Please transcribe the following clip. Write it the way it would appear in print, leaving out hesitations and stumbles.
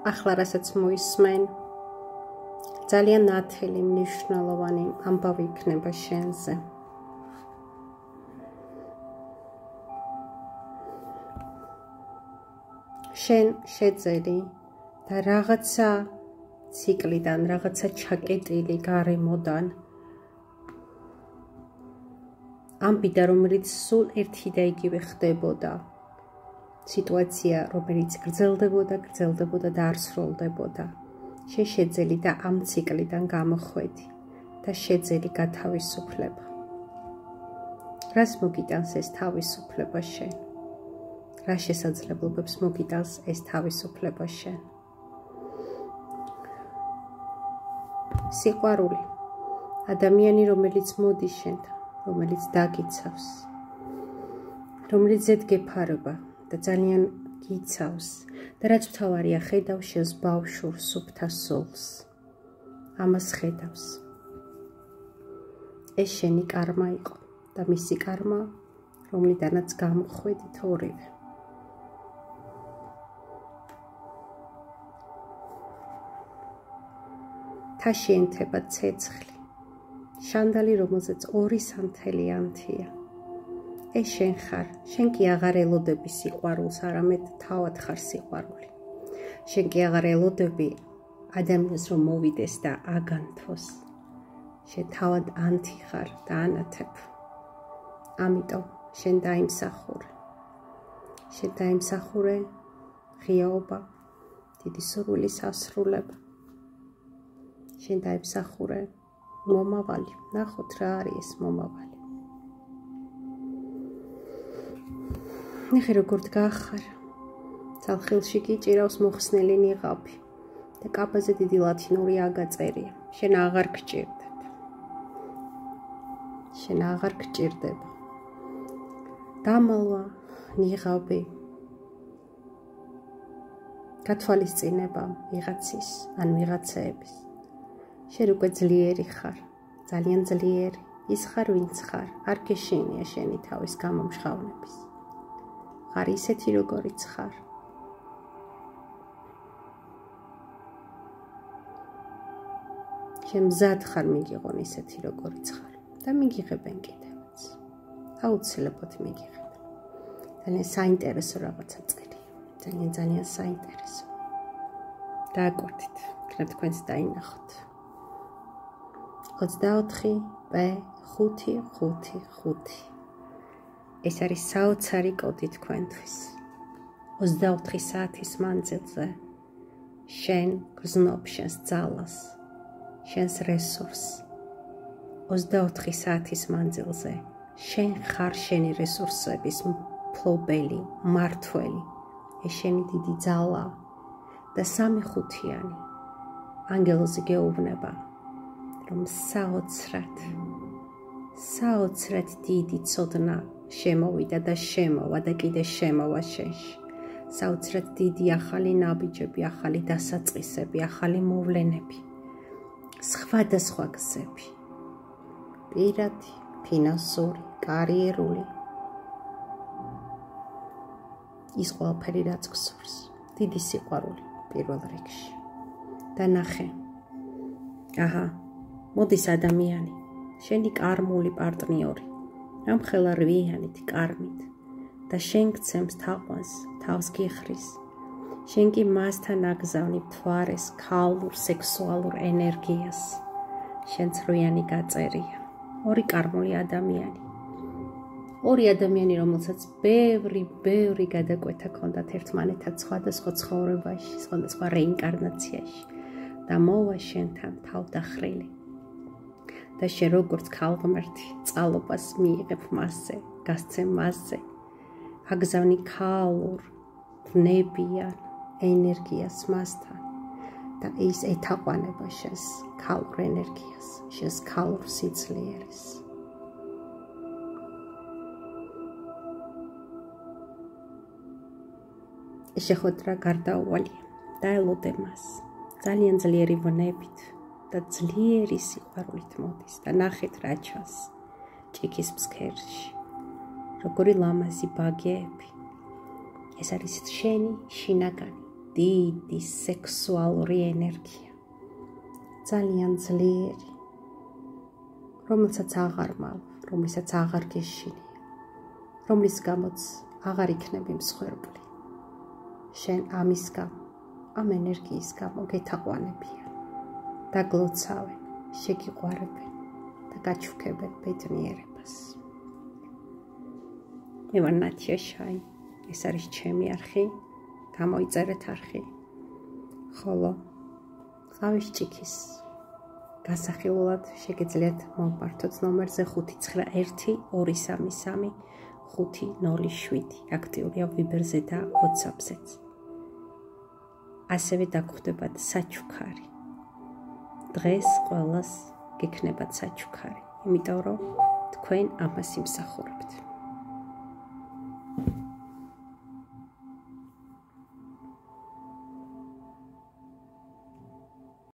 ახლა რასაც მოისმენ, ძალიან ნათელი, მნიშვნელოვანი ამბავი იქნება შენზე. შენ შეძელი და რაღაცა ციკლიდან, რაღაცა ჩაკეტილი გარემოდან ამბიდა, რომელიც სულ ერთი და იგივე ხდებოდა. სიტუაცია, რომელიც გრძელდებოდა და არ სრულდებოდა. შენ შეძელი და ამ ციკლიდან გამოხვედი და შეძელი გათავისუფლება. რას მოგიტანს ეს თავისუფლება შენ? რა შესაძლებლობებს მოგიტანს ეს თავისუფლება შენ? სიყვარული, ადამიანი, რომელიც მოდის შენთან, რომელიც დაგიცავს, რომელიც ზედგეფარება და ძალიან გიცავს და რაც მთავარია, ხედავს შენს ბავშვურ სუფთა სულს. ამას ხედავს. ეს შენი კარმა იყო და მისი კარმა, რომლიდანაც გამოხვედით ორივე. თაში ენთება ცეცხლი, შანდალი, რომელზეც ორი სანთელი ანთია. ეს შენ ხარ, შენ კი აღარ ელოდები სიყვარულს, არამედ თავად ხარ სიყვარული. შენ კი აღარ ელოდები ადამიანს, რომ მოვიდეს და აგანთოს. შენ თავად ანთი ხარ და ანათებ. ამიტომ შენ დაიმსახურე. შენ დაიმსახურე ღიაობა, დიდი სურვილის ასრულება. შენ დაიმსახურე მომავალი. ნახოთ რა არის ეს მომავალი. ნახე როგორ დგახარ. ძალხილში კი ჭირავს მოხსნელი ნიღაბი და კაბაზე დიდი ლათინური აგაწერია. შენ აღარ გჭირდებ. შენ აღარ გჭირდება. დამალვა, ნიღაბი, გათვალისწინება ვიღაცის ან ვიღაცეების. შენ უკვე ძლიერი ხარ, ძალიან ძლიერი. ის ხარ, ვინც ხარ, არ გეშინია შენი თავის გამომჟღავნების. ხარ ისეთი, როგორიც ხარ. შენ მზად ხარ მიგიღონ ისეთი, როგორიც ხარ და მიგიღებენ კიდევაც. აუცილებლად მიგიღებენ. ძალიან საინტერესო რაღაცა წერია. ძალიან საინტერესო. დააკვირდით, იქნებ თქვენც დაინახოთ. 24B555. ეს არის საოცარი კოდი თქვენთვის. 24 საათის მანძილზე შენ გრძნობ შენს ძალას, შენს რესურსს. 24 საათის მანძილზე შენ ხარ შენი რესურსების მფლობელი, მმართველი. ეს შენი დიდი ძალა და 3-5-იანი ანგელოზი გეუბნება, რომ საოცრად დიდი ცოდნა შემოვიდა და შემოვა და კიდე შემოვა შენში. საოცრად დიდი ახალი ნაბიჯები, ახალი დასაწყისები, ახალი მოვლენები, სხვადასხვა გზები. პირადი, ფინანსური, კარიერული. ის ყველაფერი რაც გსურს. დიდი სიყვარული პირველ რიგში. და ნახე. აჰა, მოდის ადამიანი, შენი კარმული პარტნიორი. ამხელა რვიანით, კარმით და შენ გცემს თაყვანს, თავს გიხრის. შენ კი მასთან აგზავნი მთვარეს, ქალურ, სექსუალურ ენერგიას. შენც რვიანი გაწერია. ორი კარმული ადამიანი. ორი ადამიანი, რომელსაც ბევრი გადაკვეთა ჰქონდათ ერთმანეთად სხვადასხვა ცხოვრებაში, სხვადასხვა რეინკარნაციაში და მოვა შენთან თავდახრილი. და შენ როგორც ქალღმერთი წყალობას მიიღებ მასზე, გასცემ მასზე, აგზავნი ქალურ, ვნებიან ენერგიას მასთან და ის ეთაყვანება შენს ქალურ ენერგიას, შენს ქალურ სიძლიერეს. შეხვედრა გარდაუვალია და ელოდე მას ძალიან ძლიერი ვნებით და ძლიერი სიყვარულით მოდის და ნახეთ რა ჩანს ჭიქის ფსქერში, როგორი ლამაზი ბაგეები. ეს არის შენი შინაგანი დიდი სექსუალური ენერგია, ძალიან ძლიერი, რომელსაც აღარ მალ, რომელსაც აღარ გეშინია, რომლის გამოც აღარ იქნები მსხვერპლი. შენ ამის გამო, ამ ენერგიის გამო გეთაყვანებიან, დაგლოცავენ, შეგიყვარებენ და გაჩუქებენ ბედნიერებას. მე ვარ ნათია შაი, ეს არის ჩემი არხი, გამოიწერეთ არხი, ხოლო ყავის ჭიქის გასახილულად შეგიძლიათ მომმართოთ ნომერზე 5933507 აქტიურია ვიბერზე და WhatsApp-ზეც. ასევე დაგხვდებათ საჩუქარი. დღეს ყველას გექნებათ საჩუქარი, იმიტომ რომ თქვენ ამას იმსახურებთ.